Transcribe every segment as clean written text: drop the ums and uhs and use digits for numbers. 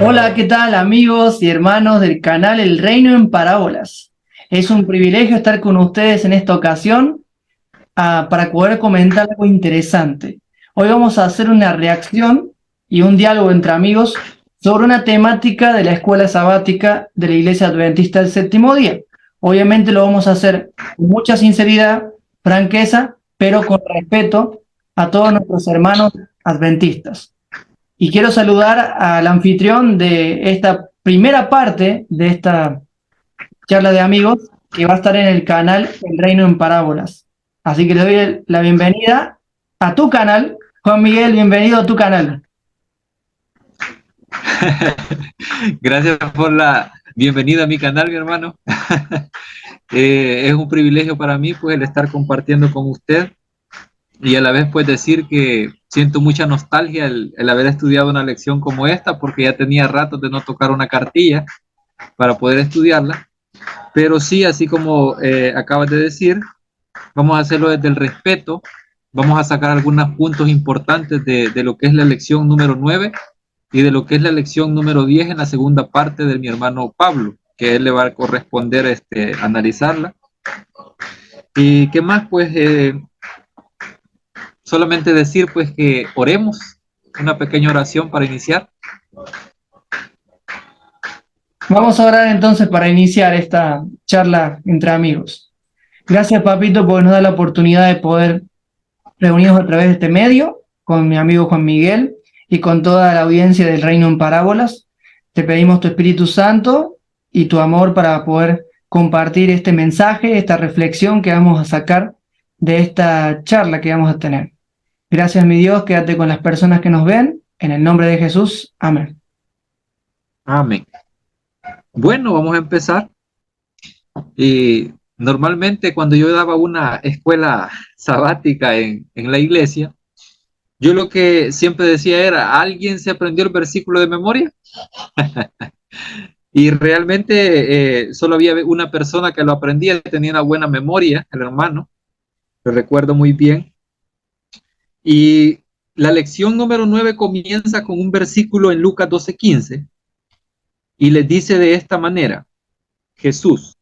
Hola, ¿qué tal amigos y hermanos del canal El Reino en Parábolas? Es un privilegio estar con ustedes en esta ocasión para poder comentar algo interesante. Hoy vamos a hacer una reacción y un diálogo entre amigos sobre una temática de la escuela sabática de la Iglesia Adventista del Séptimo Día. Obviamente lo vamos a hacer con mucha sinceridad, franqueza, pero con respeto a todos nuestros hermanos adventistas. Y quiero saludar al anfitrión de esta primera parte de esta charla de amigos que va a estar en el canal El Reino en Parábolas. Así que le doy la bienvenida a tu canal. Juan Miguel, bienvenido a tu canal. Gracias por la bienvenida a mi canal, mi hermano. Es un privilegio para mí, pues, el estar compartiendo con usted y a la vez, pues, decir que siento mucha nostalgia el haber estudiado una lección como esta, porque ya tenía rato de no tocar una cartilla para poder estudiarla. Pero sí, así como acabas de decir, vamos a hacerlo desde el respeto. Vamos a sacar algunos puntos importantes de lo que es la lección número 9 y de lo que es la lección número 10 en la segunda parte de mi hermano Pablo, que él le va a corresponder analizarla. ¿Y qué más? Pues solamente decir pues que oremos, una pequeña oración para iniciar. Vamos a orar entonces para iniciar esta charla entre amigos. Gracias, papito, porque nos da la oportunidad de poder reunirnos a través de este medio con mi amigo Juan Miguel y con toda la audiencia del Reino en Parábolas. Te pedimos tu Espíritu Santo y tu amor para poder compartir este mensaje, esta reflexión que vamos a sacar de esta charla que vamos a tener. Gracias, mi Dios, quédate con las personas que nos ven. En el nombre de Jesús, amén. Amén. Bueno, vamos a empezar. Y normalmente cuando yo daba una escuela sabática en la iglesia, yo lo que siempre decía era, ¿alguien se aprendió el versículo de memoria? Y realmente solo había una persona que lo aprendía, tenía una buena memoria, el hermano, lo recuerdo muy bien. Y la lección número 9 comienza con un versículo en Lucas 12:15 y les dice de esta manera, Jesús,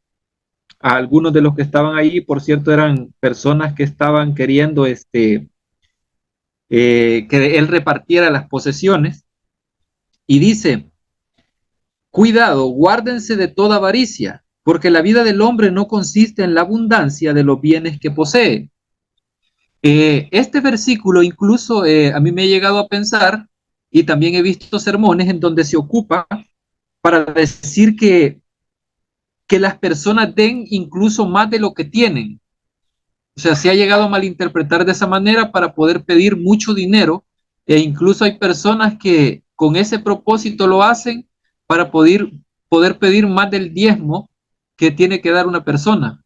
a algunos de los que estaban ahí, por cierto, eran personas que estaban queriendo que él repartiera las posesiones, y dice, cuidado, guárdense de toda avaricia, porque la vida del hombre no consiste en la abundancia de los bienes que posee. Este versículo incluso a mí me ha llegado a pensar, y también he visto sermones en donde se ocupa para decir que las personas den incluso más de lo que tienen. O sea, se ha llegado a malinterpretar de esa manera para poder pedir mucho dinero, e incluso hay personas que con ese propósito lo hacen para poder pedir más del diezmo que tiene que dar una persona.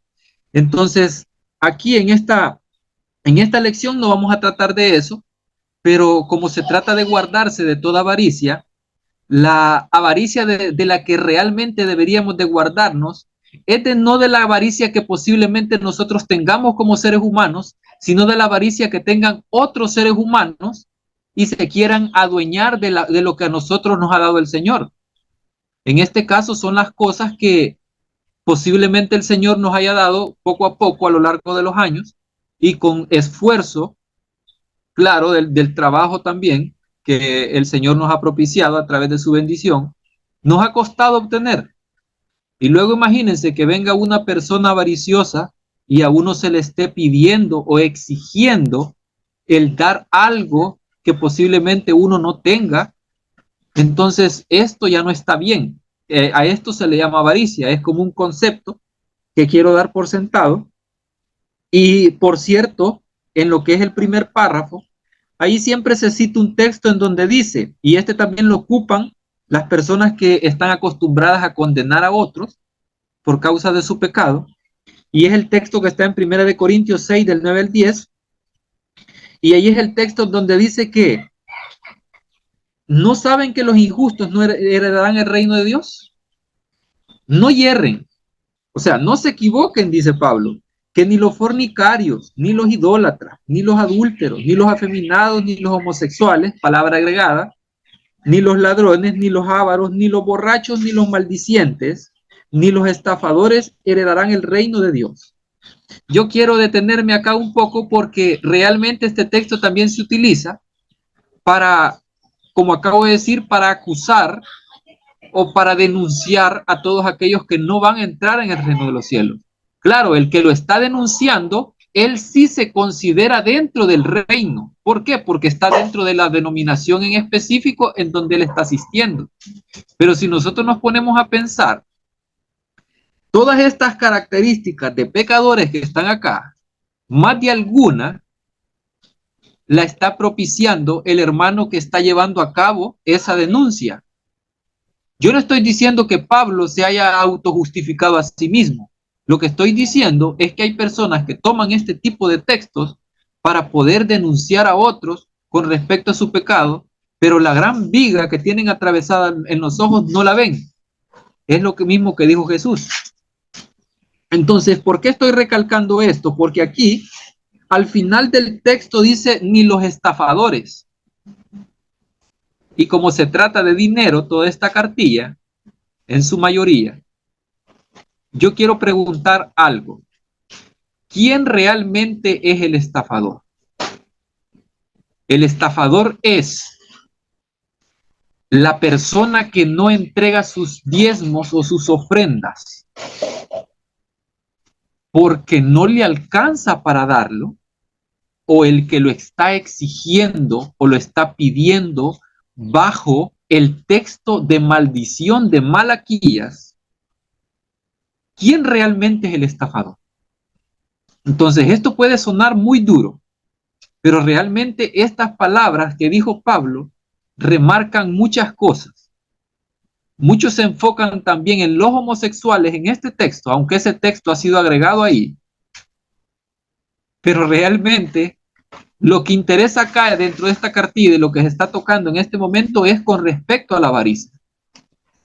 Entonces, aquí en esta lección no vamos a tratar de eso, pero como se trata de guardarse de toda avaricia, la avaricia de la que realmente deberíamos de guardarnos es no de la avaricia que posiblemente nosotros tengamos como seres humanos, sino de la avaricia que tengan otros seres humanos y se quieran adueñar de lo que a nosotros nos ha dado el Señor. En este caso son las cosas que posiblemente el Señor nos haya dado poco a poco a lo largo de los años y con esfuerzo, claro, del trabajo también que el Señor nos ha propiciado a través de su bendición, nos ha costado obtener. Y luego imagínense que venga una persona avariciosa y a uno se le esté pidiendo o exigiendo el dar algo que posiblemente uno no tenga. Entonces esto ya no está bien. A esto se le llama avaricia, es como un concepto que quiero dar por sentado. Y por cierto, en lo que es el primer párrafo, ahí siempre se cita un texto en donde dice, y este también lo ocupan las personas que están acostumbradas a condenar a otros por causa de su pecado, y es el texto que está en 1 Corintios 6 del 9 al 10, y ahí es el texto donde dice que no saben que los injustos no heredarán el reino de Dios. No hierren, o sea, no se equivoquen, dice Pablo, que ni los fornicarios, ni los idólatras, ni los adúlteros, ni los afeminados, ni los homosexuales, palabra agregada, ni los ladrones, ni los ávaros, ni los borrachos, ni los maldicientes, ni los estafadores heredarán el reino de Dios. Yo quiero detenerme acá un poco porque realmente este texto también se utiliza para, como acabo de decir, para acusar o para denunciar a todos aquellos que no van a entrar en el reino de los cielos. Claro, el que lo está denunciando, él sí se considera dentro del reino. ¿Por qué? Porque está dentro de la denominación en específico en donde él está asistiendo. Pero si nosotros nos ponemos a pensar, todas estas características de pecadores que están acá, más de alguna la está propiciando el hermano que está llevando a cabo esa denuncia. Yo no estoy diciendo que Pablo se haya autojustificado a sí mismo. Lo que estoy diciendo es que hay personas que toman este tipo de textos para poder denunciar a otros con respecto a su pecado, pero la gran viga que tienen atravesada en los ojos no la ven. Es lo mismo que dijo Jesús. Entonces, ¿por qué estoy recalcando esto? Porque aquí, al final del texto dice, ni los estafadores. Y como se trata de dinero, toda esta cartilla, en su mayoría, yo quiero preguntar algo. ¿Quién realmente es el estafador? El estafador es la persona que no entrega sus diezmos o sus ofrendas porque no le alcanza para darlo, o el que lo está exigiendo o lo está pidiendo bajo el texto de maldición de Malaquías. ¿Quién realmente es el estafador? Entonces, esto puede sonar muy duro, pero realmente estas palabras que dijo Pablo remarcan muchas cosas. Muchos se enfocan también en los homosexuales en este texto, aunque ese texto ha sido agregado ahí. Pero realmente lo que interesa acá dentro de esta cartilla y lo que se está tocando en este momento es con respecto a la avaricia.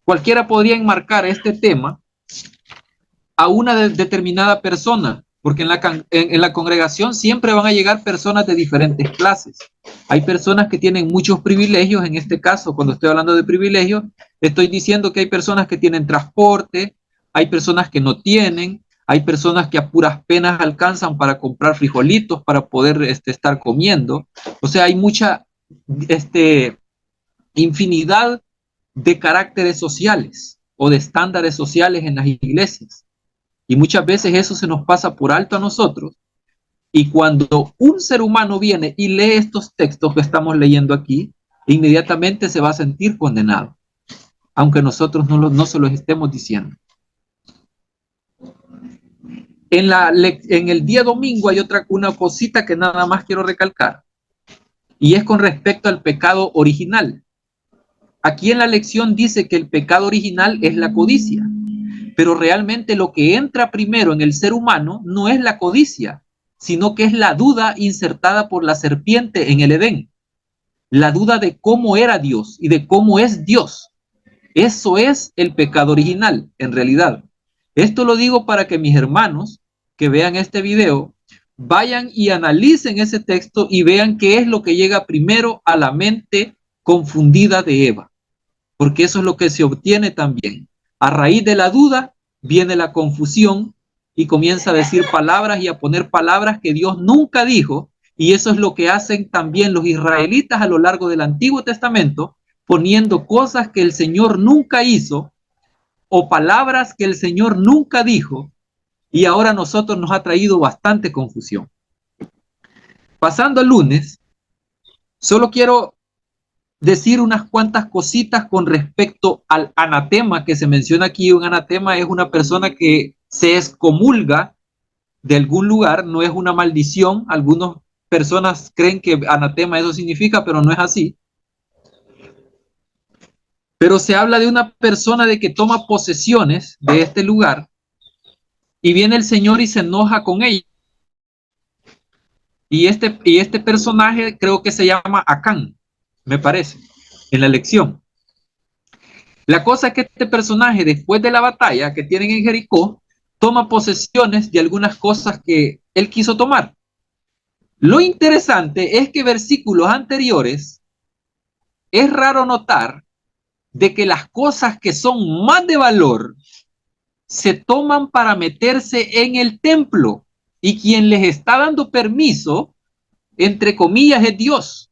Cualquiera podría enmarcar este tema a una determinada persona, porque en la congregación siempre van a llegar personas de diferentes clases. Hay personas que tienen muchos privilegios, en este caso, cuando estoy hablando de privilegios, estoy diciendo que hay personas que tienen transporte, hay personas que no tienen, hay personas que a puras penas alcanzan para comprar frijolitos para poder estar comiendo. O sea, hay mucha infinidad de caracteres sociales o de estándares sociales en las iglesias. Y muchas veces eso se nos pasa por alto a nosotros. Y cuando un ser humano viene y lee estos textos que estamos leyendo aquí, inmediatamente se va a sentir condenado, aunque nosotros no se los estemos diciendo. En el día domingo hay una cosita que nada más quiero recalcar, y es con respecto al pecado original. Aquí en la lección dice que el pecado original es la codicia, pero realmente lo que entra primero en el ser humano no es la codicia, sino que es la duda insertada por la serpiente en el Edén. La duda de cómo era Dios y de cómo es Dios. Eso es el pecado original, en realidad. Esto lo digo para que mis hermanos que vean este video vayan y analicen ese texto y vean qué es lo que llega primero a la mente confundida de Eva. Porque eso es lo que se obtiene también. A raíz de la duda viene la confusión y comienza a decir palabras y a poner palabras que Dios nunca dijo, y eso es lo que hacen también los israelitas a lo largo del Antiguo Testamento, poniendo cosas que el Señor nunca hizo o palabras que el Señor nunca dijo, y ahora a nosotros nos ha traído bastante confusión. Pasando al lunes, solo quiero decir unas cuantas cositas con respecto al anatema que se menciona aquí. Un anatema es una persona que se excomulga de algún lugar, no es una maldición. Algunas personas creen que anatema eso significa, pero no es así. Pero se habla de una persona de que toma posesiones de este lugar y viene el Señor y se enoja con ella. Y este personaje creo que se llama Acán, me parece, en la lección. La cosa es que este personaje, después de la batalla que tienen en Jericó, toma posesiones de algunas cosas que él quiso tomar. Lo interesante es que versículos anteriores es raro notar de que las cosas que son más de valor se toman para meterse en el templo y quien les está dando permiso, entre comillas, es Dios.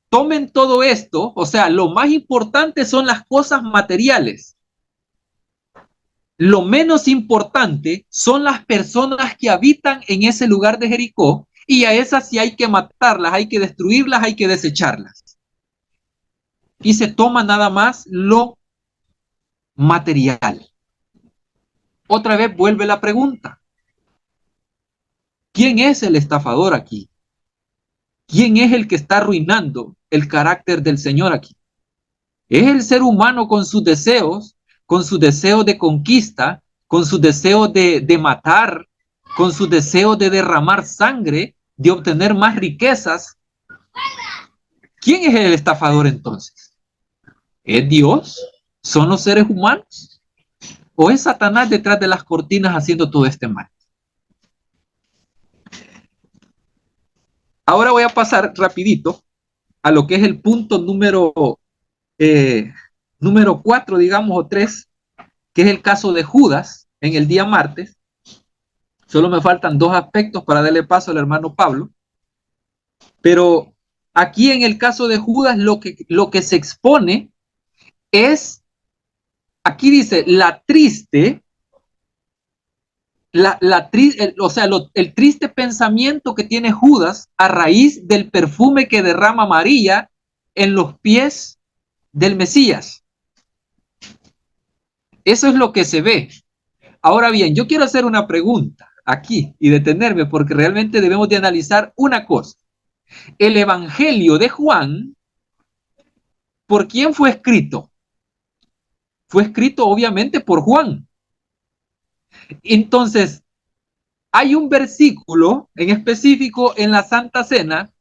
Tomen todo esto, o sea, lo más importante son las cosas materiales. Lo menos importante son las personas que habitan en ese lugar de Jericó, y a esas sí hay que matarlas, hay que destruirlas, hay que desecharlas. Y se toma nada más lo material. Otra vez vuelve la pregunta. ¿Quién es el estafador aquí? ¿Quién es el que está arruinando el carácter del Señor aquí? Es el ser humano con sus deseos de conquista, con sus deseos de matar, con sus deseos de derramar sangre, de obtener más riquezas. ¿Quién es el estafador entonces? ¿Es Dios? ¿Son los seres humanos? ¿O es Satanás detrás de las cortinas haciendo todo este mal? Ahora voy a pasar rapidito a lo que es el punto número 4, digamos, o 3, que es el caso de Judas en el día martes. Solo me faltan 2 aspectos para darle paso al hermano Pablo. Pero aquí en el caso de Judas lo que se expone es, aquí dice, el triste pensamiento que tiene Judas a raíz del perfume que derrama María en los pies del Mesías. Eso es lo que se ve. Ahora bien, yo quiero hacer una pregunta aquí y detenerme porque realmente debemos de analizar una cosa. El Evangelio de Juan, ¿por quién fue escrito? Fue escrito obviamente por Juan. Entonces, hay un versículo en específico en la Santa Cena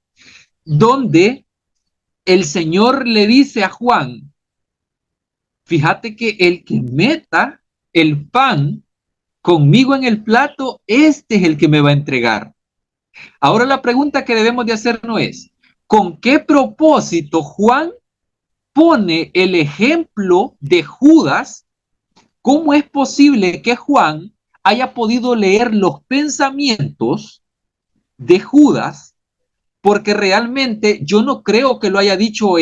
donde el Señor le dice a Juan, fíjate que el que meta el pan conmigo en el plato, este es el que me va a entregar. Ahora la pregunta que debemos de hacernos es, ¿con qué propósito Juan pone el ejemplo de Judas? ¿Cómo es posible que Juan haya podido leer los pensamientos de Judas? Porque realmente yo no creo que lo haya dicho,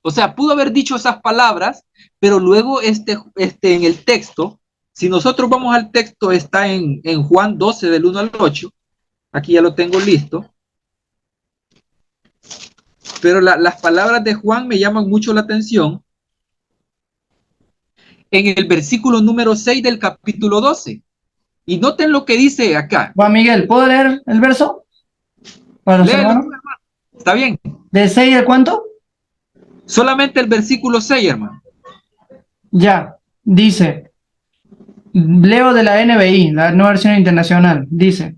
o sea, pudo haber dicho esas palabras, pero luego en el texto, si nosotros vamos al texto, está en Juan 12 del 1 al 8, aquí ya lo tengo listo, pero las palabras de Juan me llaman mucho la atención. En el versículo número 6 del capítulo 12. Y noten lo que dice acá. Juan Miguel, ¿puedo leer el verso para los Léelo, hermanos? hermano. ¿Está bien? ¿Del 6 al cuánto? Solamente el versículo 6, hermano. Ya, dice, leo de la NBI, la nueva versión internacional, dice,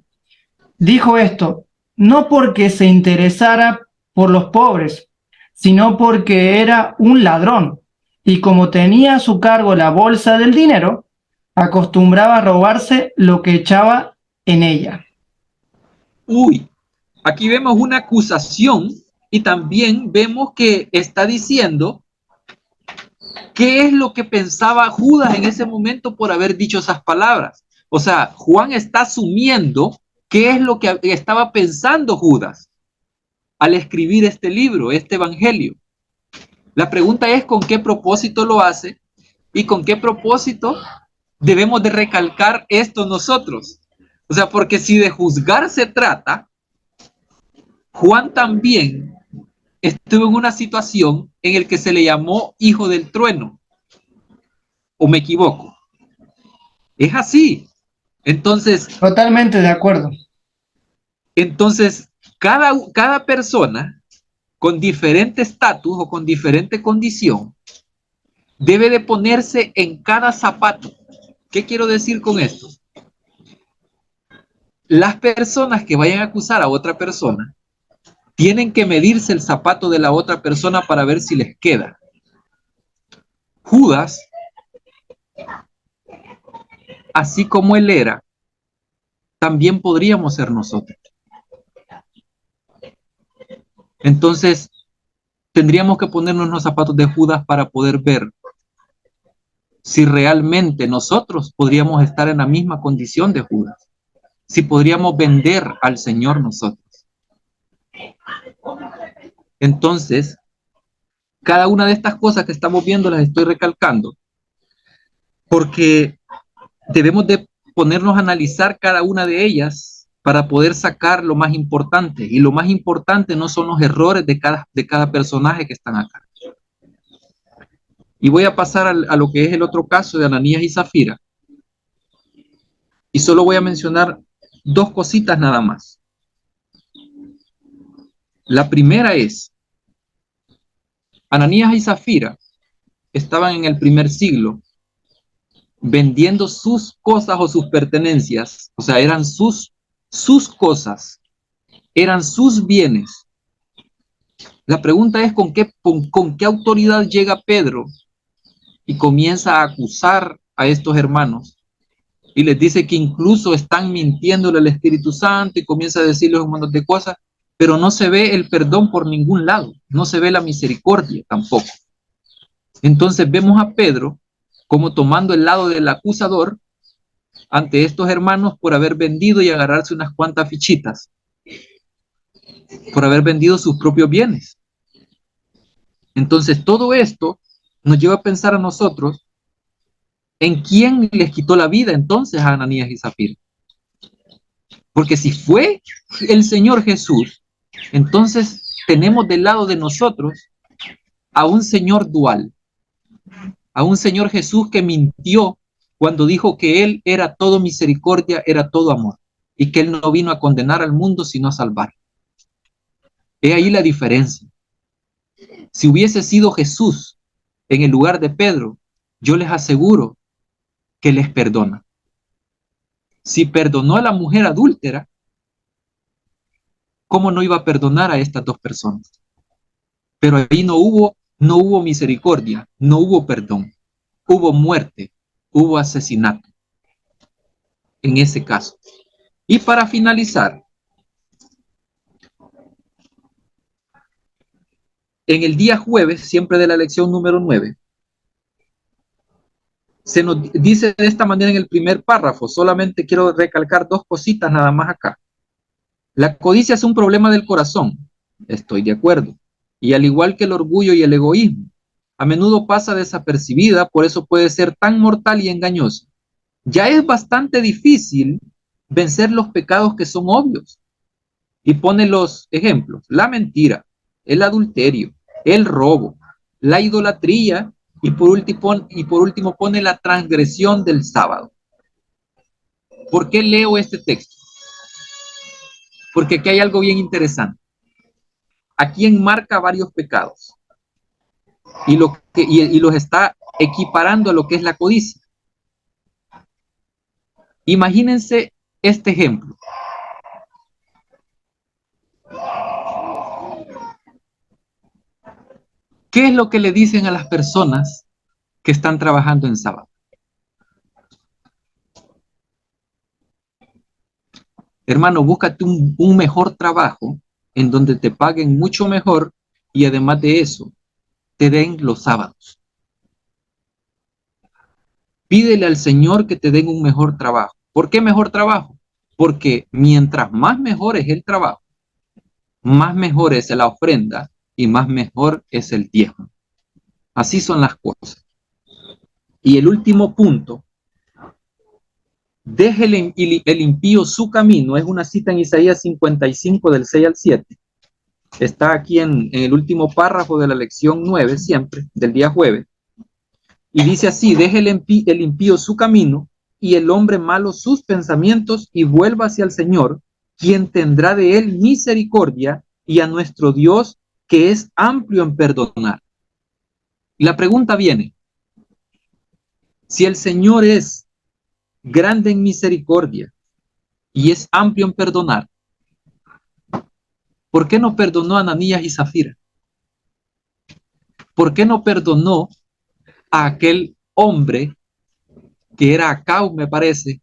dijo esto, no porque se interesara por los pobres, sino porque era un ladrón, y como tenía a su cargo la bolsa del dinero, acostumbraba a robarse lo que echaba en ella. Uy, aquí vemos una acusación y también vemos que está diciendo qué es lo que pensaba Judas en ese momento por haber dicho esas palabras. O sea, Juan está asumiendo qué es lo que estaba pensando Judas al escribir este libro, este evangelio. La pregunta es con qué propósito lo hace y con qué propósito debemos de recalcar esto nosotros. O sea, porque si de juzgar se trata, Juan también estuvo en una situación en la que se le llamó hijo del trueno. ¿O me equivoco? Es así. Entonces, Totalmente de acuerdo. cada persona con diferente estatus o con diferente condición debe de ponerse en cada zapato. ¿Qué quiero decir con esto? Las personas que vayan a acusar a otra persona tienen que medirse el zapato de la otra persona para ver si les queda. Judas, así como él era, también podríamos ser nosotros. Entonces, tendríamos que ponernos en los zapatos de Judas para poder ver si realmente nosotros podríamos estar en la misma condición de Judas, si podríamos vender al Señor nosotros. Entonces, cada una de estas cosas que estamos viendo las estoy recalcando, porque debemos de ponernos a analizar cada una de ellas para poder sacar lo más importante, y lo más importante no son los errores de cada personaje que están acá. Y voy a pasar a lo que es el otro caso de Ananías y Zafira, y solo voy a mencionar dos cositas nada más. La primera es, Ananías y Zafira estaban en el primer siglo vendiendo sus cosas o sus pertenencias, o sea, eran sus cosas, eran sus bienes. La pregunta es con qué autoridad llega Pedro y comienza a acusar a estos hermanos y les dice que incluso están mintiéndole al Espíritu Santo y comienza a decirles un montón de cosas, pero no se ve el perdón por ningún lado, no se ve la misericordia tampoco. Entonces vemos a Pedro como tomando el lado del acusador ante estos hermanos por haber vendido y agarrarse unas cuantas fichitas, por haber vendido sus propios bienes. Entonces todo esto nos lleva a pensar a nosotros en quién les quitó la vida entonces a Ananías y Zafira. Porque si fue el Señor Jesús, entonces tenemos del lado de nosotros a un Señor dual, a un Señor Jesús que mintió cuando dijo que Él era todo misericordia, era todo amor, y que Él no vino a condenar al mundo sino a salvar. He ahí la diferencia. Si hubiese sido Jesús en el lugar de Pedro, yo les aseguro que les perdona. Si perdonó a la mujer adúltera, ¿cómo no iba a perdonar a estas dos personas? Pero ahí no hubo misericordia, no hubo perdón, hubo muerte, hubo asesinato en ese caso. Y para finalizar, en el día jueves, siempre de la lección número 9, se nos dice de esta manera en el primer párrafo, solamente quiero recalcar dos cositas nada más acá. La codicia es un problema del corazón, estoy de acuerdo, y al igual que el orgullo y el egoísmo, a menudo pasa desapercibida, por eso puede ser tan mortal y engañosa. Ya es bastante difícil vencer los pecados que son obvios. Y pone los ejemplos: la mentira, el adulterio, el robo, la idolatría y por último pone la transgresión del sábado. ¿Por qué leo este texto? Porque aquí hay algo bien interesante. Aquí enmarca varios pecados y los está equiparando a lo que es la codicia. Imagínense este ejemplo. ¿Qué es lo que le dicen a las personas que están trabajando en sábado? Hermano, búscate un mejor trabajo en donde te paguen mucho mejor y además de eso, te den los sábados. Pídele al Señor que te den un mejor trabajo. ¿Por qué mejor trabajo? Porque mientras más mejor es el trabajo, más mejor es la ofrenda y más mejor es el diezmo. Así son las cosas. Y el último punto, deje el impío su camino, es una cita en Isaías 55 del 6 al 7. Está aquí en el último párrafo de la lección 9, siempre, del día jueves. Y dice así: deje el impío su camino y el hombre malo sus pensamientos y vuelva hacia el Señor, quien tendrá de él misericordia, y a nuestro Dios, que es amplio en perdonar. Y la pregunta viene: si el Señor es grande en misericordia y es amplio en perdonar, ¿por qué no perdonó a Ananías y Zafira? ¿Por qué no perdonó a aquel hombre que era Acab, me parece,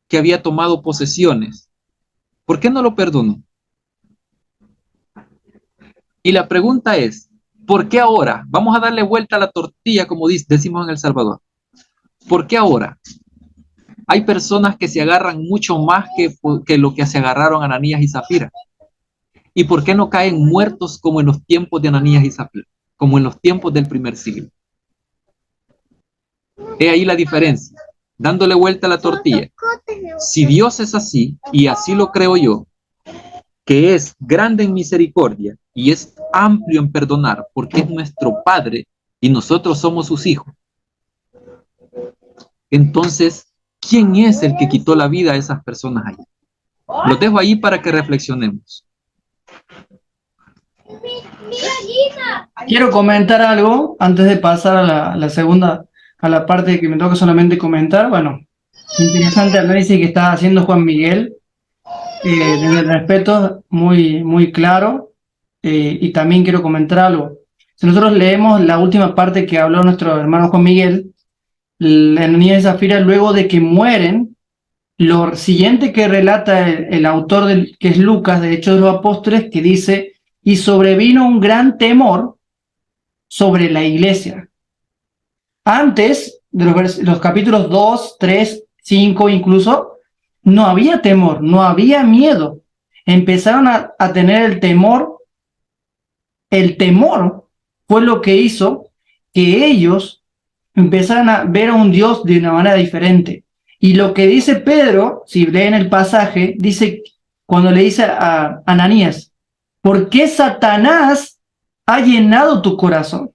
que había tomado posesiones? ¿Por qué no lo perdonó? Y la pregunta es, ¿por qué ahora? Vamos a darle vuelta a la tortilla, como decimos en El Salvador. ¿Por qué ahora? Hay personas que se agarran mucho más que lo que se agarraron Ananías y Zafira. ¿Y por qué no caen muertos como en los tiempos de Ananías y Zafira? Como en los tiempos del primer siglo. He ahí la diferencia. Dándole vuelta a la tortilla. Si Dios es así, y así lo creo yo, que es grande en misericordia y es amplio en perdonar, porque es nuestro Padre y nosotros somos sus hijos, entonces, ¿quién es el que quitó la vida a esas personas ahí? Los dejo ahí para que reflexionemos. Quiero comentar algo antes de pasar a la segunda, a la parte que me toca solamente comentar. Bueno, interesante análisis que está haciendo Juan Miguel, desde el respeto muy claro, y también quiero comentar algo. Si nosotros leemos la última parte que habló nuestro hermano Juan Miguel, la Ananías y Zafira, luego de que mueren, lo siguiente que relata el autor, que es Lucas, de Hechos de los Apóstoles, que dice, y sobrevino un gran temor sobre la iglesia. Antes de los capítulos 2, 3, 5 incluso, no había temor, no había miedo. Empezaron a tener el temor. El temor fue lo que hizo que ellos empezaran a ver a un Dios de una manera diferente. Y lo que dice Pedro, si leen el pasaje, dice, cuando le dice a Ananías, ¿por qué Satanás ha llenado tu corazón?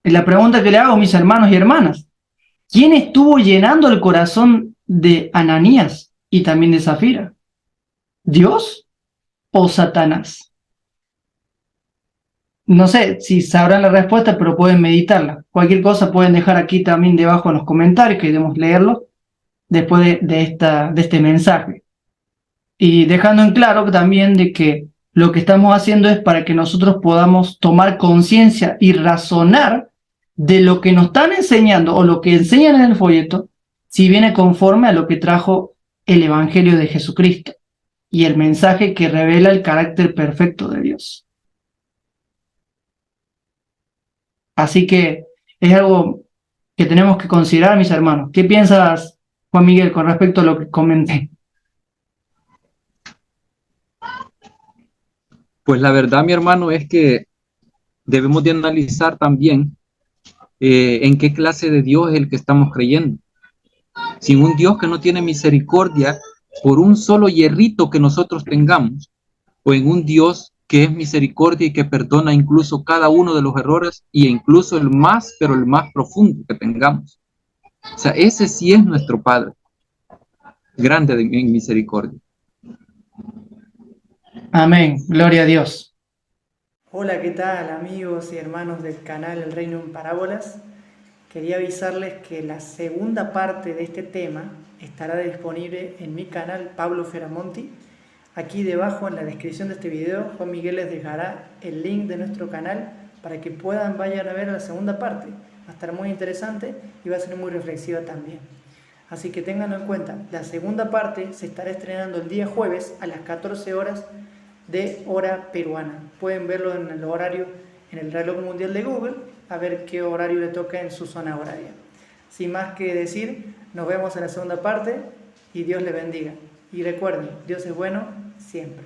Es la pregunta que le hago a mis hermanos y hermanas. ¿Quién estuvo llenando el corazón de Ananías y también de Zafira? ¿Dios o Satanás? No sé si sabrán la respuesta, pero pueden meditarla. Cualquier cosa pueden dejar aquí también debajo en los comentarios, que debemos leerlo después de este mensaje. Y dejando en claro también de que lo que estamos haciendo es para que nosotros podamos tomar conciencia y razonar de lo que nos están enseñando o lo que enseñan en el folleto, si viene conforme a lo que trajo el Evangelio de Jesucristo y el mensaje que revela el carácter perfecto de Dios. Así que es algo que tenemos que considerar, mis hermanos. ¿Qué piensas, Juan Miguel, con respecto a lo que comenté? Pues la verdad, mi hermano, es que debemos de analizar también en qué clase de Dios es el que estamos creyendo. Sin un Dios que no tiene misericordia por un solo hierrito que nosotros tengamos, o en un Dios que es misericordia y que perdona incluso cada uno de los errores y incluso el más, pero el más profundo que tengamos. O sea, ese sí es nuestro Padre, grande en misericordia. Amén, gloria a Dios. Hola, ¿qué tal amigos y hermanos del canal El Reino en Parábolas? Quería avisarles que la segunda parte de este tema estará disponible en mi canal Pablo Feramonti. Aquí debajo en la descripción de este video, Juan Miguel les dejará el link de nuestro canal para que vayan a ver la segunda parte. Va a estar muy interesante y va a ser muy reflexiva también. Así que ténganlo en cuenta, la segunda parte se estará estrenando el día jueves a las 14 horas de hora peruana. Pueden verlo en el horario, en el reloj mundial de Google, a ver qué horario le toca en su zona horaria. Sin más que decir, nos vemos en la segunda parte y Dios les bendiga. Y recuerden, Dios es bueno siempre.